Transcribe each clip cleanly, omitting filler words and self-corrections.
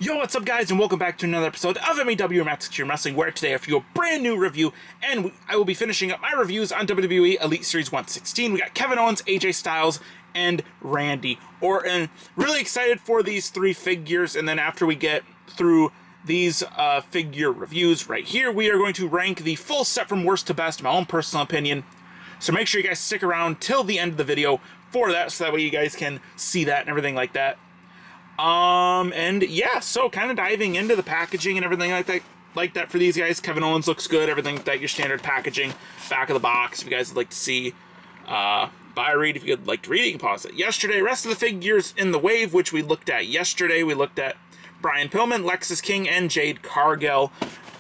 Yo, what's up guys, and welcome back to another episode of MEW Mattel Extreme Wrestling, where today I have for you a brand new review, and I will be finishing up my reviews on WWE Elite Series 116. We got Kevin Owens, AJ Styles, and Randy Orton. Really excited for these three figures, and then after we get through these figure reviews right here, we are going to rank the full set from worst to best, in my own personal opinion. So make sure you guys stick around till the end of the video for that, so that way you guys can see that and everything like that. And yeah, so kind of diving into the packaging and everything like that for these guys. Kevin Owens looks good, everything like that, your standard packaging, back of the box, if you guys would like to see, buy or read, if you'd like to read it, you can pause it. Yesterday, rest of the figures in the wave, which we looked at yesterday, we looked at Brian Pillman, Lexus King, and Jade Cargill,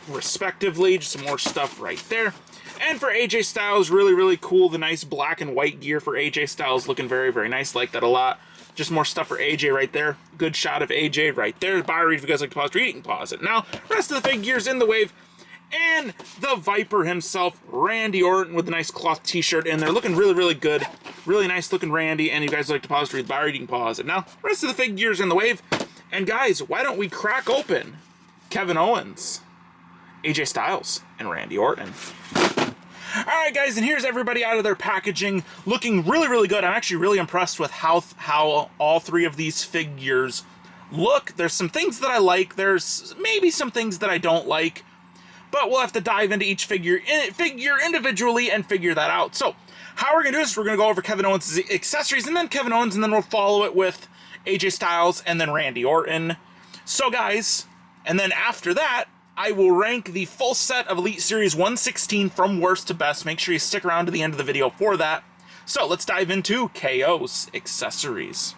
respectively. Just some more stuff right there. And for AJ Styles, really cool, the nice black and white gear for AJ Styles, looking very nice, like that a lot. Just more stuff for AJ right there. Good shot of AJ right there. Buy or read if you guys like to pause, read, you can pause it. Now, rest of the figures in the wave. And the Viper himself, Randy Orton, with a nice cloth t-shirt in there. Looking really good. Really nice looking Randy. And if you guys like to pause, read, buy or read, you can pause it. Now, rest of the figures in the wave. And guys, why don't we crack open Kevin Owens, AJ Styles, and Randy Orton. Alright guys, and here's everybody out of their packaging, looking really good. I'm actually really impressed with how all three of these figures look. There's some things that I like, there's maybe some things that I don't like, but we'll have to dive into each figure individually and figure that out. So, how we're going to do this, we're going to go over Kevin Owens' accessories, and then Kevin Owens, and then we'll follow it with AJ Styles, and then Randy Orton. So guys, and then after that, I will rank the full set of Elite Series 116 from worst to best. Make sure you stick around to the end of the video for that. So let's dive into KO's accessories.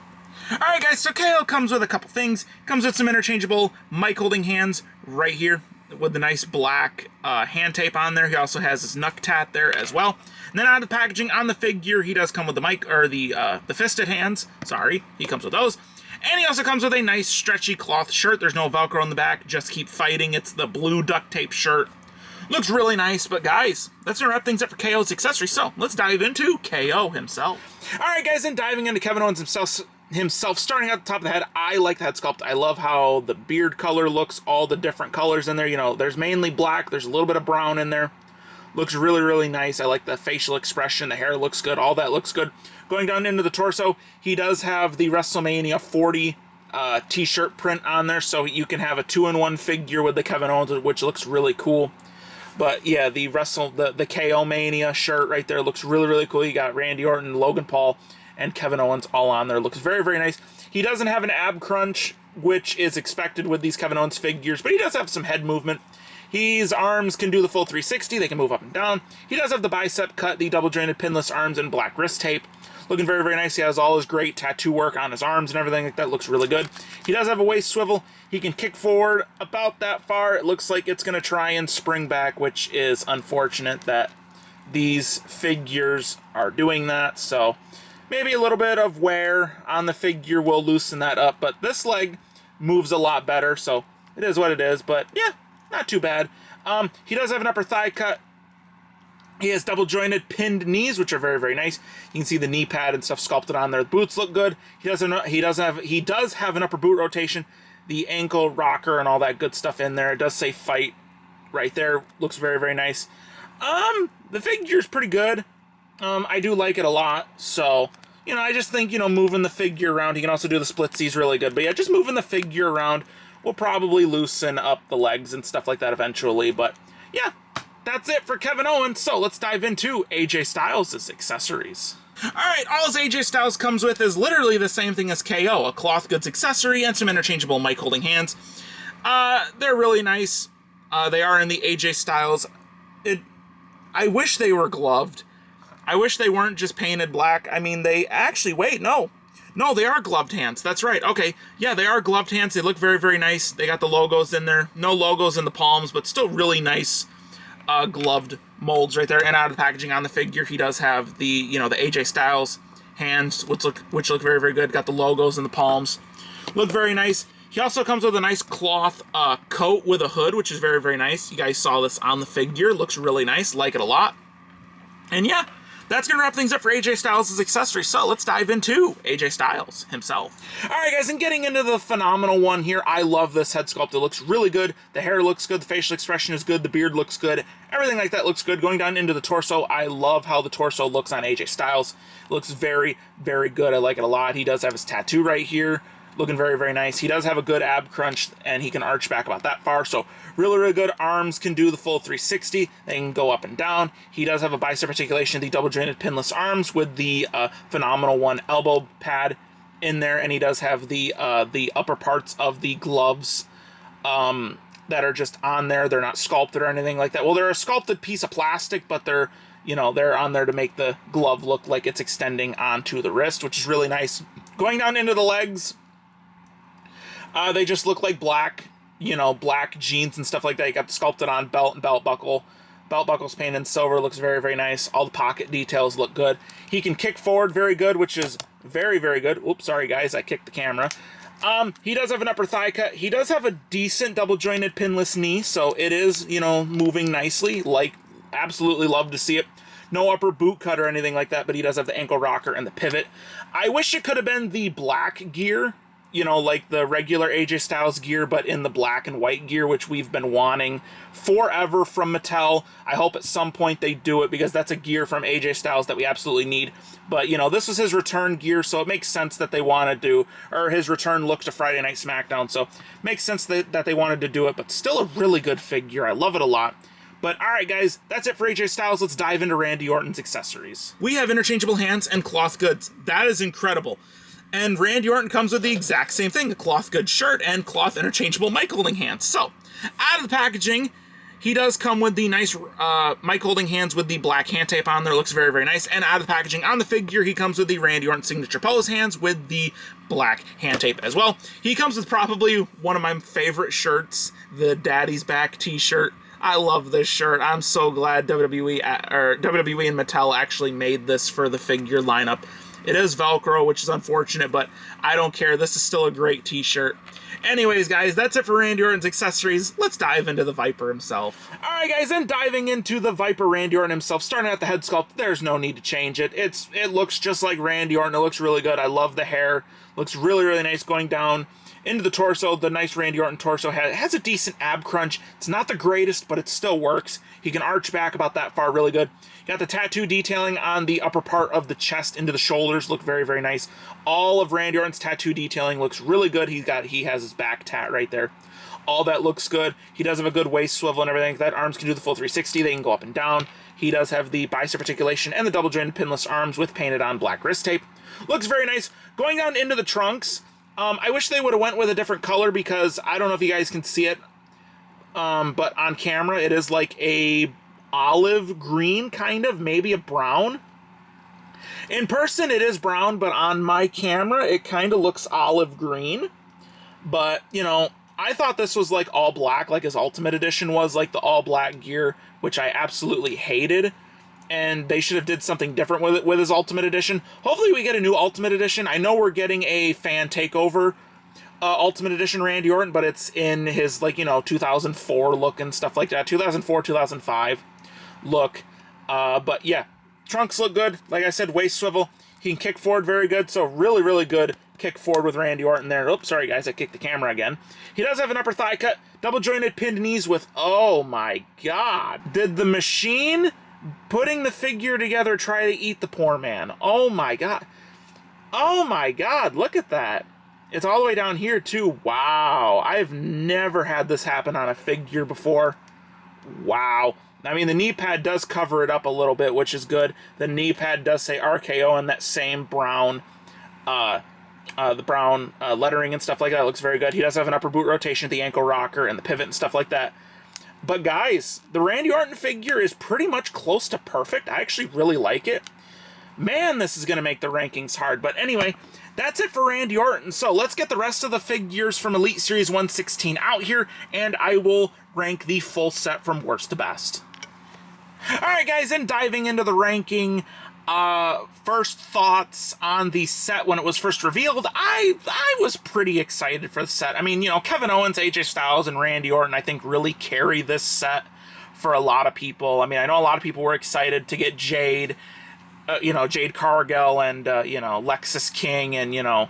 Alright guys, so KO comes with a couple things. Comes with some interchangeable mic holding hands right here with the nice black hand tape on there. He also has his knuck tat there as well. And then out of the packaging on the figure, he does come with the mic, or the fisted hands. Sorry, he comes with those. And he also comes with a nice stretchy cloth shirt. There's no Velcro on the back. Just keep fighting. It's the blue duct tape shirt. Looks really nice. But guys, that's going to wrap things up for KO's accessories. So let's dive into KO himself. All right, guys, and diving into Kevin Owens himself, starting at the top of the head, I like the head sculpt. I love how the beard color looks, all the different colors in there. You know, there's mainly black. There's a little bit of brown in there. Looks really nice. I like the facial expression. The hair looks good. All that looks good. Going down into the torso, he does have the WrestleMania 40 t-shirt print on there, so you can have a 2-in-1 figure with the Kevin Owens, which looks really cool. But yeah, the KO Mania shirt right there looks really cool. You got Randy Orton, Logan Paul, and Kevin Owens all on there. Looks very nice. He doesn't have an ab crunch, which is expected with these Kevin Owens figures, but he does have some head movement. His arms can do the full 360. They can move up and down. He does have the bicep cut, the double jointed pinless arms, and black wrist tape. Looking very nice. He has all his great tattoo work on his arms and everything like that. Looks really good. He does have a waist swivel. He can kick forward about that far. It looks like it's going to try and spring back, which is unfortunate that these figures are doing that. So maybe a little bit of wear on the figure will loosen that up. But this leg moves a lot better, so it is what it is. But yeah, not too bad. He does have an upper thigh cut. He has double jointed pinned knees, which are very nice. You can see the knee pad and stuff sculpted on there. The boots look good. He does have an upper boot rotation, the ankle rocker and all that good stuff in there. It does say fight right there. Looks very nice. The figure's pretty good. I do like it a lot. So, you know, I just think, you know, moving the figure around, he can also do the splitsies really good. But yeah, just moving the figure around will probably loosen up the legs and stuff like that eventually. But yeah, that's it for Kevin Owens, so let's dive into AJ Styles' accessories. Alright, all his AJ Styles comes with is literally the same thing as KO, a cloth goods accessory and some interchangeable mic holding hands. They're really nice. They are in the AJ Styles. I wish they were gloved. I wish they weren't just painted black. I mean, they actually, wait, no. No, they are gloved hands. That's right. Okay. Yeah, they are gloved hands. They look very nice. They got the logos in there. No logos in the palms, but still really nice gloved molds right there. And out of the packaging on the figure, he does have the, you know, the AJ Styles hands, which look very good. Got the logos in the palms. Look very nice. He also comes with a nice cloth coat with a hood, which is very nice. You guys saw this on the figure. Looks really nice. Like it a lot. And yeah, that's going to wrap things up for AJ Styles' accessories. So let's dive into AJ Styles himself. All right, guys, and getting into the phenomenal one here, I love this head sculpt. It looks really good. The hair looks good. The facial expression is good. The beard looks good. Everything like that looks good. Going down into the torso, I love how the torso looks on AJ Styles. It looks very, very good. I like it a lot. He does have his tattoo right here. Looking very, very nice. He does have a good ab crunch, and he can arch back about that far, so really, really good. Arms can do the full 360. They can go up and down. He does have a bicep articulation, the double-jointed pinless arms with the phenomenal one elbow pad in there, and he does have the upper parts of the gloves that are just on there. They're not sculpted or anything like that. Well, they're a sculpted piece of plastic, but they're, you know, they're on there to make the glove look like it's extending onto the wrist, which is really nice. Going down into the legs, they just look like black, you know, black jeans and stuff like that. You got the sculpted on belt and belt buckle. Belt buckle's painted in silver, looks very, very nice. All the pocket details look good. He can kick forward very good, which is very, very good. Oops, sorry guys, I kicked the camera. He does have an upper thigh cut. He does have a decent double jointed pinless knee, so it is, you know, moving nicely. Like, absolutely love to see it. No upper boot cut or anything like that, but he does have the ankle rocker and the pivot. I wish it could have been the black gear, you know, like the regular AJ Styles gear, but in the black and white gear, which we've been wanting forever from Mattel. I hope at some point they do it, because that's a gear from AJ Styles that we absolutely need. But, you know, this was his return gear, so it makes sense that they want to do, or his return look to Friday Night SmackDown, so it makes sense that they wanted to do it, but still a really good figure. I love it a lot. But alright guys, that's it for AJ Styles. Let's dive into Randy Orton's accessories. We have interchangeable hands and cloth goods. That is incredible. And Randy Orton comes with the exact same thing, a cloth good shirt and cloth interchangeable mic holding hands. So, out of the packaging, he does come with the nice mic holding hands with the black hand tape on there. Looks very, very nice. And out of the packaging on the figure, he comes with the Randy Orton signature pose hands with the black hand tape as well. He comes with probably one of my favorite shirts, the Daddy's Back t-shirt. I love this shirt. I'm so glad WWE and Mattel actually made this for the figure lineup. It is Velcro, which is unfortunate, but I don't care. This is still a great t-shirt. Anyways, guys, that's it for Randy Orton's accessories. Let's dive into the Viper himself. Alright, guys, and diving into the Viper Randy Orton himself, starting at the head sculpt, there's no need to change it. It looks just like Randy Orton. It looks really good. I love the hair. Looks really, really nice going down into the torso. The nice Randy Orton torso has a decent ab crunch. It's not the greatest, but it still works. He can arch back about that far really good. You got the tattoo detailing on the upper part of the chest into the shoulders. Look very, very nice. All of Randy Orton's tattoo detailing looks really good. He has his back tat right there. All that looks good. He does have a good waist swivel and everything. That arms can do the full 360. They can go up and down. He does have the bicep articulation and the double jointed pinless arms with painted on black wrist tape. Looks very nice. Going down into the trunks, I wish they would have went with a different color, because I don't know if you guys can see it, but on camera it is like a olive green, kind of, maybe a brown. In person it is brown, but on my camera it kind of looks olive green. But, you know, I thought this was like all black, like his Ultimate Edition was, like the all black gear, which I absolutely hated. And they should have did something different with it with his Ultimate Edition. Hopefully we get a new Ultimate Edition. I know we're getting a fan takeover Ultimate Edition Randy Orton, but it's in his, like, you know, 2004 look and stuff like that. 2004, 2005 look. But yeah, trunks look good. Like I said, waist swivel. He can kick forward very good. So really, really good kick forward with Randy Orton there. Oops, sorry guys, I kicked the camera again. He does have an upper thigh cut. Double jointed pinned knees with, oh my god. Did the machine putting the figure together try to eat the poor man? Oh my god. Oh my god, look at that. It's all the way down here too. Wow. I've never had this happen on a figure before. Wow. I mean, the knee pad does cover it up a little bit, which is good. The knee pad does say RKO in that same brown, lettering and stuff like that. It looks very good. He does have an upper boot rotation, the ankle rocker, and the pivot and stuff like that. But guys, the Randy Orton figure is pretty much close to perfect. I actually really like it. Man, this is going to make the rankings hard. But anyway, that's it for Randy Orton. So let's get the rest of the figures from Elite Series 116 out here, and I will rank the full set from worst to best. Alright guys, and diving into the ranking, first thoughts on the set when it was first revealed. I was pretty excited for the set. I mean, you know, Kevin Owens, AJ Styles, and Randy Orton, I think, really carry this set for a lot of people. I mean, I know a lot of people were excited to get Jade you know, Jade Cargill and, you know, Lexis King and, you know,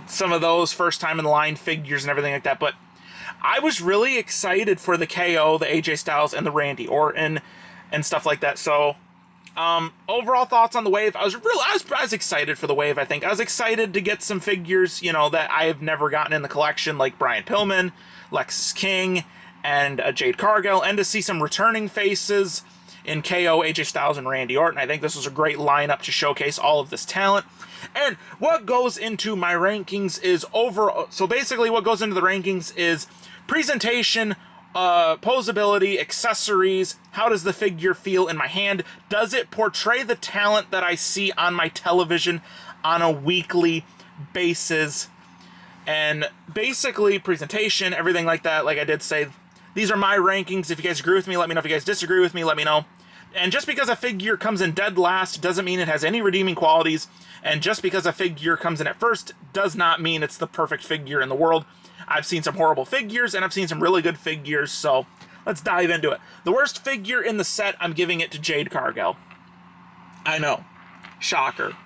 some of those first time in the line figures and everything like that. But I was really excited for the KO, the AJ Styles, and the Randy Orton and stuff like that. So, overall thoughts on the wave. I was excited for the wave. I think I was excited to get some figures, you know, that I have never gotten in the collection, like Brian Pillman, Lexis King, and Jade Cargill, and to see some returning faces in KO, AJ Styles, and Randy Orton. I think this was a great lineup to showcase all of this talent. And what goes into my rankings is so basically what goes into the rankings is presentation, posability, accessories, how does the figure feel in my hand, does it portray the talent that I see on my television on a weekly basis, and basically presentation, everything like that. Like I did say, these are my rankings. If you guys agree with me, let me know. If you guys disagree with me, let me know. And just because a figure comes in dead last doesn't mean it has any redeeming qualities, and just because a figure comes in at first does not mean it's the perfect figure in the world. I've seen some horrible figures, and I've seen some really good figures, so let's dive into it. The worst figure in the set, I'm giving it to Jade Cargill. I know. Shocker.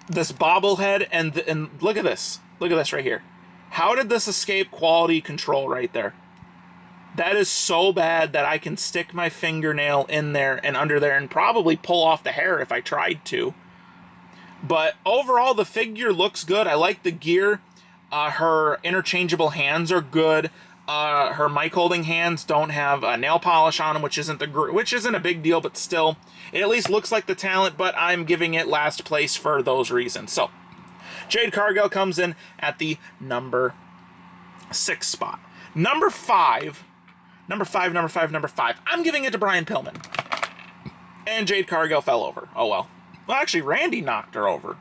This bobblehead, and look at this. Look at this right here. How did this escape quality control right there? That is so bad that I can stick my fingernail in there and under there and probably pull off the hair if I tried to. But overall, the figure looks good. I like the gear. Her interchangeable hands are good. Her mic holding hands don't have nail polish on them, which isn't a big deal, but still, it at least looks like the talent. But I'm giving it last place for those reasons. So, Jade Cargill comes in at the number 6 spot. Number five. I'm giving it to Brian Pillman. And Jade Cargill fell over. Oh well. Well, actually, Randy knocked her over.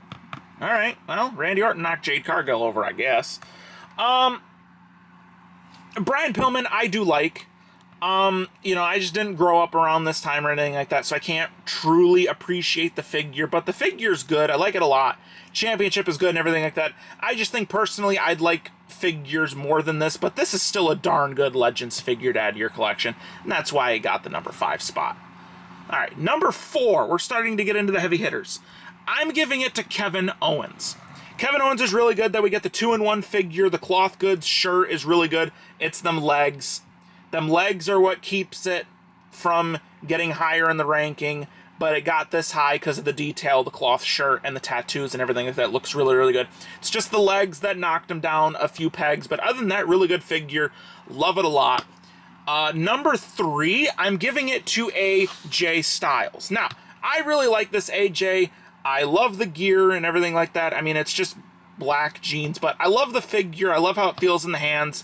All right, well, Randy Orton knocked Jade Cargill over, I guess. Brian Pillman, I do like. You know, I just didn't grow up around this time or anything like that, so I can't truly appreciate the figure, but the figure's good. I like it a lot. Championship is good and everything like that. I just think, personally, I'd like figures more than this, but this is still a darn good Legends figure to add to your collection, and that's why I got the number 5 spot. All right, number 4. We're starting to get into the heavy hitters. I'm giving it to Kevin Owens. Kevin Owens is really good that we get the 2-in-1 figure. The cloth goods shirt is really good. It's them legs. Them legs are what keeps it from getting higher in the ranking, but it got this high because of the detail, the cloth shirt, and the tattoos and everything like that. It looks really, really good. It's just the legs that knocked him down a few pegs, but other than that, really good figure. Love it a lot. Number 3, I'm giving it to AJ Styles. Now, I really like this AJ. I love the gear and everything like that. I mean, it's just black jeans, but I love the figure. I love how it feels in the hands.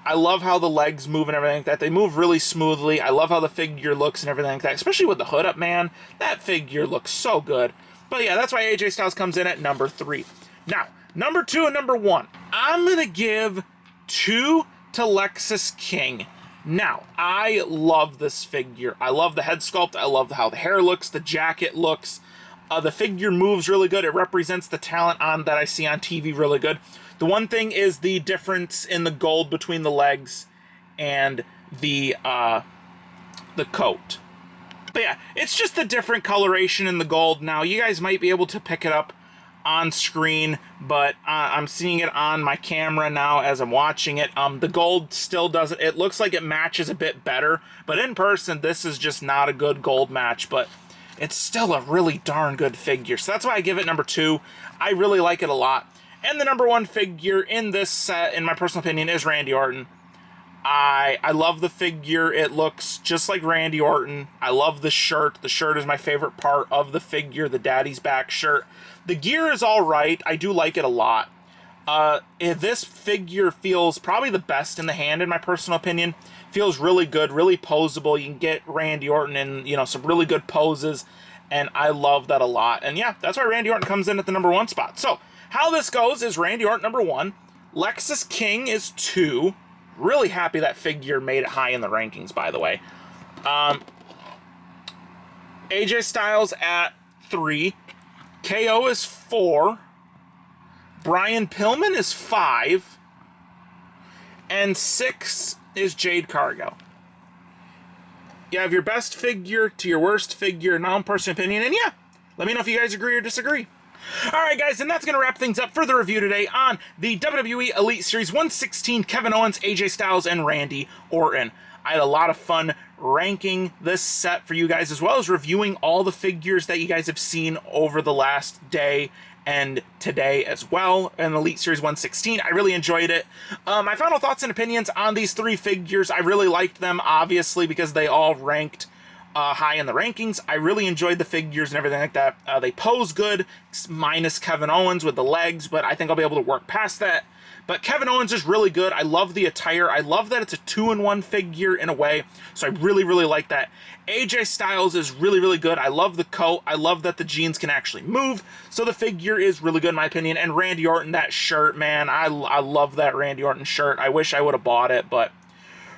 I love how the legs move and everything like that. They move really smoothly. I love how the figure looks and everything like that, especially with the hood up, man. That figure looks so good. But yeah, that's why AJ Styles comes in at number 3. Now, number 2 and number 1. I'm going to give 2 to Lexis King. Now, I love this figure. I love the head sculpt. I love how the hair looks, the jacket looks. The figure moves really good. It represents the talent that I see on TV really good. The one thing is the difference in the gold between the legs and the coat. But yeah, it's just the different coloration in the gold. Now, you guys might be able to pick it up on screen, but I'm seeing it on my camera now as I'm watching it. The gold still doesn't... It looks like it matches a bit better, but in person, this is just not a good gold match, but it's still a really darn good figure. So that's why I give it number 2. I really like it a lot. And the number 1 figure in this set, in my personal opinion, is Randy Orton. I love the figure. It looks just like Randy Orton. I love the shirt. The shirt is my favorite part of the figure, the Daddy's Back shirt. The gear is all right. I do like it a lot. This figure feels probably the best in the hand, in my personal opinion. Feels really good, really posable. You can get Randy Orton in, you know, some really good poses, and I love that a lot. And yeah, that's why Randy Orton comes in at the number 1 spot. So, how this goes is Randy Orton number 1, Lexis King is 2. Really happy that figure made it high in the rankings, by the way. AJ Styles at 3. KO is 4. Brian Pillman is 5. And 6 is Jade Cargill. You have your best figure to your worst figure, my own personal opinion, and yeah, let me know if you guys agree or disagree. Alright guys, and that's going to wrap things up for the review today on the WWE Elite Series 116 Kevin Owens, AJ Styles, and Randy Orton. I had a lot of fun ranking this set for you guys, as well as reviewing all the figures that you guys have seen over the last day and today as well in Elite Series 116. I really enjoyed it. My final thoughts and opinions on these three figures, I really liked them, obviously, because they all ranked high in the rankings. I really enjoyed the figures and everything like that. They pose good, minus Kevin Owens with the legs, but I think I'll be able to work past that. But Kevin Owens is really good. I love the attire. I love that it's a 2-in-1 figure in a way, so I really, really like that. AJ Styles is really, really good. I love the coat. I love that the jeans can actually move, so the figure is really good in my opinion. And Randy Orton, that shirt, man, I love that Randy Orton shirt. I wish I would have bought it, but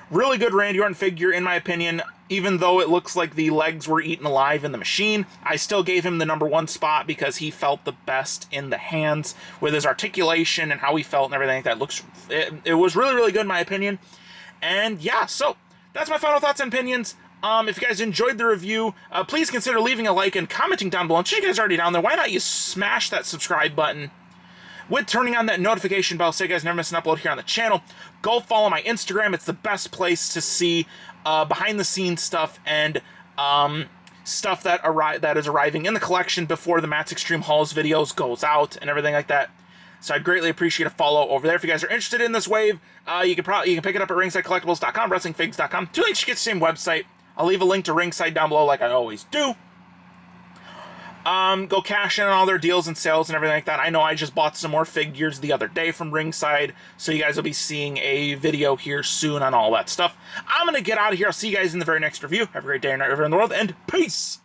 really good Randy Orton figure in my opinion. Even though it looks like the legs were eaten alive in the machine, I still gave him the #1 spot because he felt the best in the hands with his articulation and how he felt and everything like that. It was really, really good in my opinion. And yeah, so that's my final thoughts and opinions. If you guys enjoyed the review, please consider leaving a like and commenting down below. And since you guys are already down there, why not you smash that subscribe button with turning on that notification bell so you guys never miss an upload here on the channel. Go follow my Instagram. It's the best place to see behind the scenes stuff and stuff that is arriving in the collection before the Matt's Extreme Hauls videos goes out and everything like that. So I'd greatly appreciate a follow over there. If you guys are interested in this wave, you can pick it up at ringsidecollectibles.com, wrestlingfigs.com. Two links to get the same website. I'll leave a link to Ringside down below like I always do. Go cash in on all their deals and sales and everything like that. I know I just bought some more figures the other day from Ringside, so you guys will be seeing a video here soon on all that stuff. I'm going to get out of here. I'll see you guys in the very next review. Have a great day or night everywhere in the world, and peace!